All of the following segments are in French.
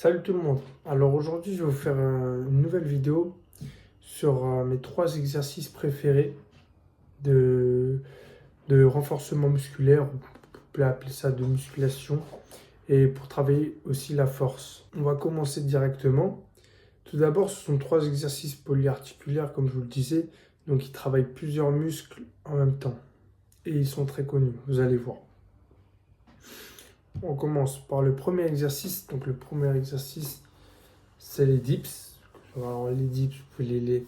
Salut tout le monde. Alors aujourd'hui, je vais vous faire une nouvelle vidéo sur mes 3 exercices préférés de, de renforcement musculaire, ou on peut appeler ça de musculation, et pour travailler aussi la force. On va commencer directement. Tout d'abord, ce sont 3 exercices polyarticulaires, comme je vous le disais, donc ils travaillent plusieurs muscles en même temps. Et ils sont très connus, vous allez voir. On commence par le premier exercice. Donc le premier exercice, c'est les dips. Alors les dips, vous pouvez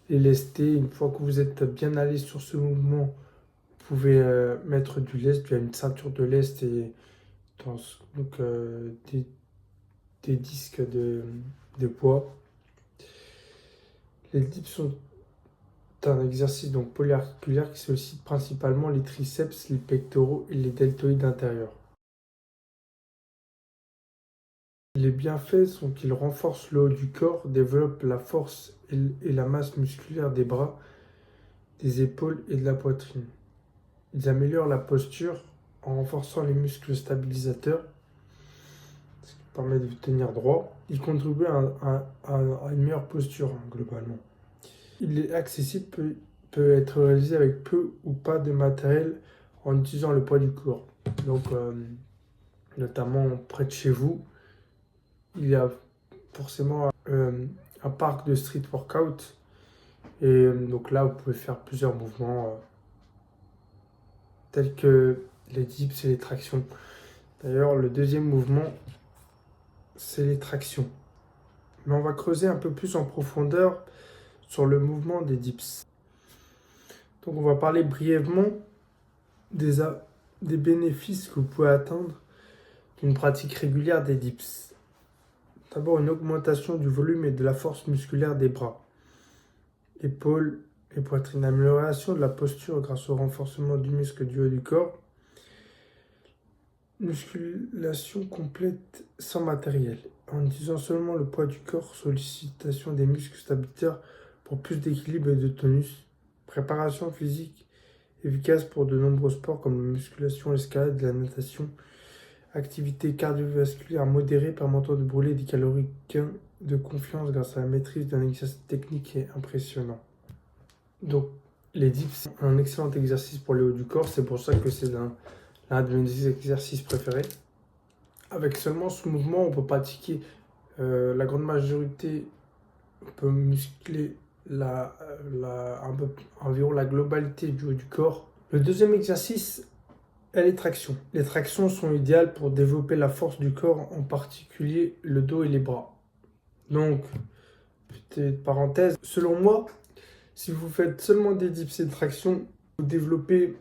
les lester. Une fois que vous êtes bien allé sur ce mouvement, vous pouvez mettre du lest. Il y a une ceinture de lest et donc des disques de poids. Les dips sont un exercice donc polyarticulaire qui sollicite principalement les triceps, les pectoraux et les deltoïdes intérieurs. Les bienfaits sont qu'ils renforcent le haut du corps, développent la force et la masse musculaire des bras, des épaules et de la poitrine. Ils améliorent la posture en renforçant les muscles stabilisateurs, ce qui permet de tenir droit. Ils contribuent à une meilleure posture, globalement. Il est accessible, peut être réalisé avec peu ou pas de matériel en utilisant le poids du corps. Donc, notamment près de chez vous, il y a forcément un parc de street workout. Et donc là, vous pouvez faire plusieurs mouvements tels que les dips et les tractions. D'ailleurs, le deuxième mouvement, c'est les tractions. Mais on va creuser un peu plus en profondeur sur le mouvement des dips. Donc on va parler brièvement des bénéfices que vous pouvez atteindre d'une pratique régulière des dips. D'abord, une augmentation du volume et de la force musculaire des bras, épaules et poitrine. Amélioration de la posture grâce au renforcement du muscle du haut du corps. Musculation complète sans matériel. En utilisant seulement le poids du corps, sollicitation des muscles stabilisateurs pour plus d'équilibre et de tonus. Préparation physique efficace pour de nombreux sports comme la musculation, l'escalade, la natation. Activité cardiovasculaire modérée permettant de brûler des calories. Gain de confiance grâce à la maîtrise d'un exercice technique et impressionnant. Donc, les dips, c'est un excellent exercice pour le haut du corps. C'est pour ça que c'est l'un de mes exercices préférés. Avec seulement ce mouvement, on peut pratiquer la grande majorité, on peut muscler environ la globalité du haut du corps. Le deuxième exercice est les tractions. Les tractions sont idéales pour développer la force du corps, en particulier le dos et les bras. Donc, petite parenthèse, selon moi, si vous faites seulement des dips et des tractions, vous développez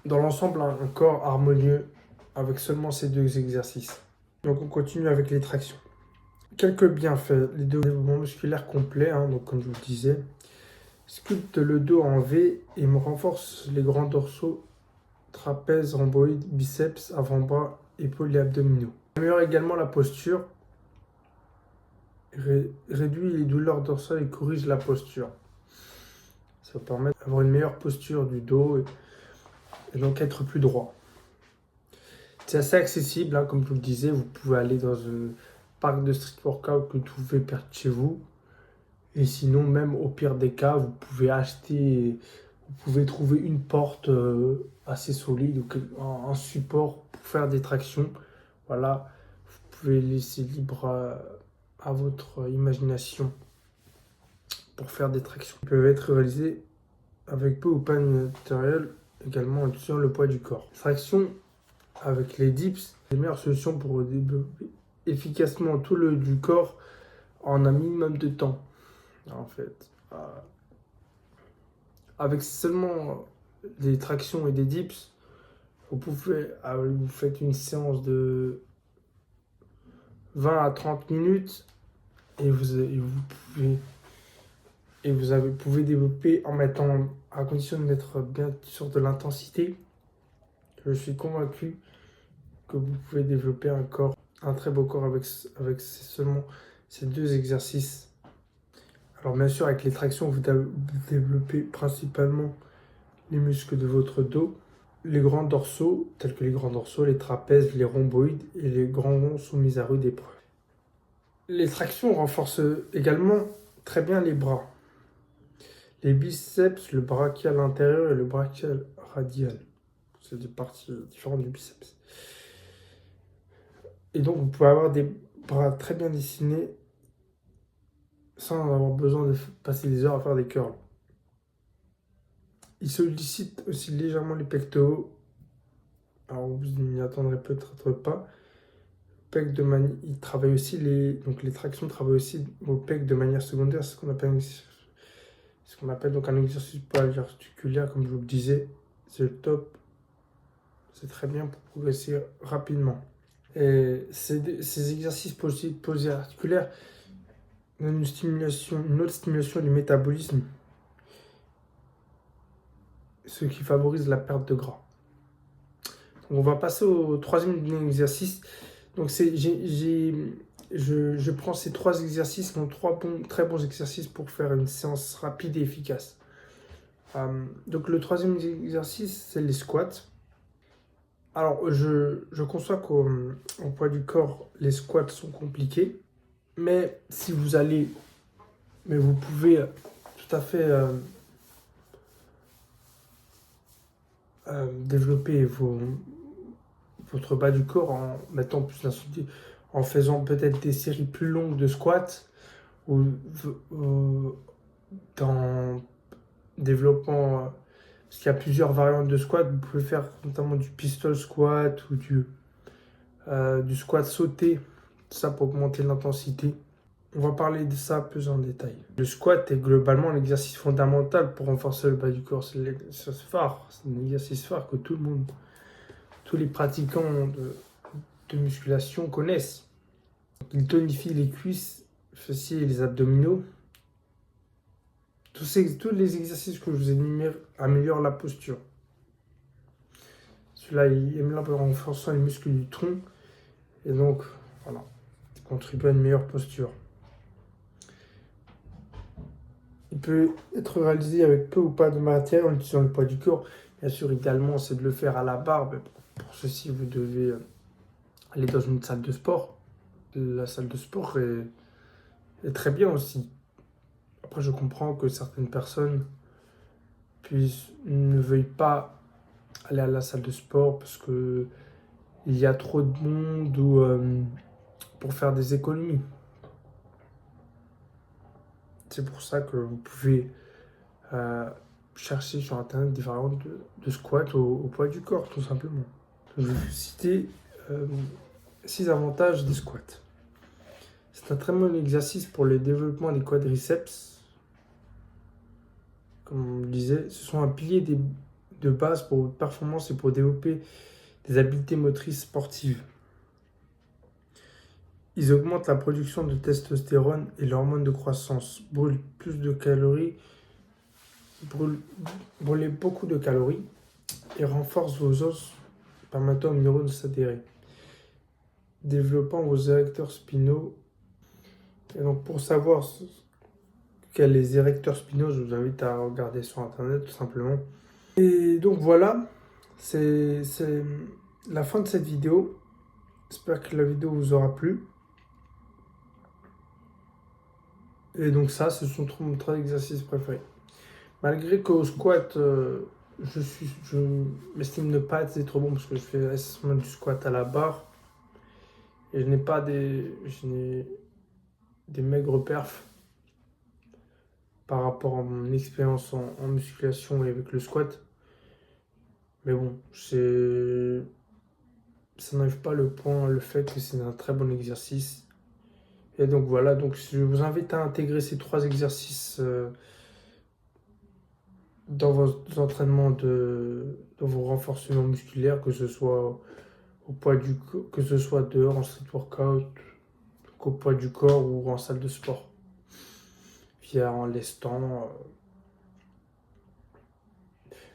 dans l'ensemble un corps harmonieux avec seulement ces 2 exercices. Donc on continue avec les tractions. Quelques bienfaits. Les développements musculaires complets, donc comme je vous le disais, sculpte le dos en V et me renforce les grands dorsaux, trapèzes, rhomboïdes, biceps, avant-bras, épaules et abdominaux. Améliore également la posture, réduit les douleurs dorsales et corrige la posture. Ça permet d'avoir une meilleure posture du dos et donc être plus droit. C'est assez accessible, comme je vous le disais, vous pouvez aller dans un parc de street workout que vous trouvez près de chez vous. Et sinon, même au pire des cas, vous pouvez trouver une porte assez solide ou un support pour faire des tractions. Voilà, vous pouvez laisser libre à votre imagination pour faire des tractions. Ils peuvent être réalisés avec peu ou pas de matériel, également en utilisant le poids du corps. Traction avec les dips, c'est la meilleure solution pour développer efficacement tout le du corps en un minimum de temps. En fait, avec seulement des tractions et des dips, vous faites une séance de 20 à 30 minutes et vous pouvez développer en mettant, à condition de mettre bien sûr de l'intensité. Je suis convaincu que vous pouvez développer un très beau corps avec seulement ces 2 exercices. Alors bien sûr, avec les tractions, vous développez principalement les muscles de votre dos, les grands dorsaux, tels que les grands dorsaux, les trapèzes, les rhomboïdes et les grands ronds sont mis à rude épreuve. Les tractions renforcent également très bien les bras. Les biceps, le brachial intérieur et le brachial radial. C'est des parties différentes du biceps. Et donc, vous pouvez avoir des bras très bien dessinés sans avoir besoin de passer des heures à faire des curls. Il sollicite aussi légèrement les pectoraux. Alors, vous n'y attendrez peut-être pas. Il travaille aussi donc les tractions travaillent aussi au pec de manière secondaire, ce qu'on appelle donc un exercice polyarticulaire, comme je vous le disais. C'est le top, c'est très bien pour progresser rapidement. Et ces exercices polyarticulaires donnent une autre stimulation du métabolisme, ce qui favorise la perte de gras. Donc on va passer au troisième exercice. Donc je prends ces trois exercices, donc très bons exercices pour faire une séance rapide et efficace. Donc le troisième exercice, c'est les squats. Alors je conçois qu'au poids du corps, les squats sont compliqués, mais vous pouvez tout à fait développer votre bas du corps en mettant plus d'insolidité, en faisant peut-être des séries plus longues de squats ou en développant. Parce qu'il y a plusieurs variantes de squat. Vous pouvez faire notamment du pistol squat ou du squat sauté. Tout ça pour augmenter l'intensité. On va parler de ça plus en détail. Le squat est globalement l'exercice fondamental pour renforcer le bas du corps. C'est l'exercice phare. C'est un exercice phare que tous les pratiquants de musculation connaissent. Il tonifie les cuisses, fessiers et les abdominaux. Tous les exercices que je vous énumère améliorent la posture. Cela améliore en renforçant les muscles du tronc et donc voilà, contribue à une meilleure posture. Il peut être réalisé avec peu ou pas de matériel en utilisant le poids du corps. Bien sûr, idéalement, c'est de le faire à la barre. Mais pour ceci, vous devez aller dans une salle de sport. La salle de sport est très bien aussi. Après, je comprends que certaines personnes ne veuillent pas aller à la salle de sport parce que il y a trop de monde ou pour faire des économies. C'est pour ça que vous pouvez chercher sur internet des variantes de squat au poids du corps, tout simplement. Je vais vous citer 6 avantages des squats. C'est un très bon exercice pour le développement des quadriceps. Comme on le disait, ce sont un pilier de base pour votre performance et pour développer des habiletés motrices sportives. Ils augmentent la production de testostérone et l'hormone de croissance, brûlent beaucoup de calories et renforcent vos os, permettant aux neurones de s'adhérer, développant vos érecteurs spinaux. Et donc pour savoir quels les érecteurs spinaux, je vous invite à regarder sur internet tout simplement. Et donc voilà, c'est la fin de cette vidéo. J'espère que la vidéo vous aura plu. Et donc ça, ce sont mes 3 exercices préférés. Malgré qu'au squat, je m'estime ne pas être trop bon parce que je fais essentiellement du squat à la barre. Et je n'ai des maigres perfs par rapport à mon expérience en musculation et avec le squat. Mais bon, ça n'enlève pas le fait que c'est un très bon exercice. Et donc voilà, donc je vous invite à intégrer ces 3 exercices dans vos entraînements dans vos renforcements musculaires, que ce soit que ce soit dehors en street workout, qu'au poids du corps ou en salle de sport. En lestant.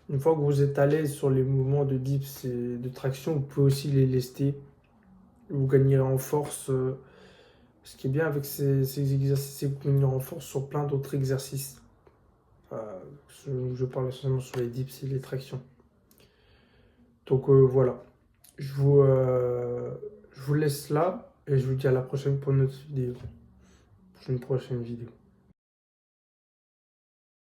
Une fois que vous êtes à l'aise sur les mouvements de dips et de traction, vous pouvez aussi les lester. Vous gagnerez en force. Ce qui est bien avec ces exercices, c'est que vous gagnerez en force sur plein d'autres exercices. Je parle essentiellement sur les dips et les tractions. Donc voilà. Je vous laisse là. Et je vous dis à la prochaine pour une autre vidéo. Pour une prochaine vidéo.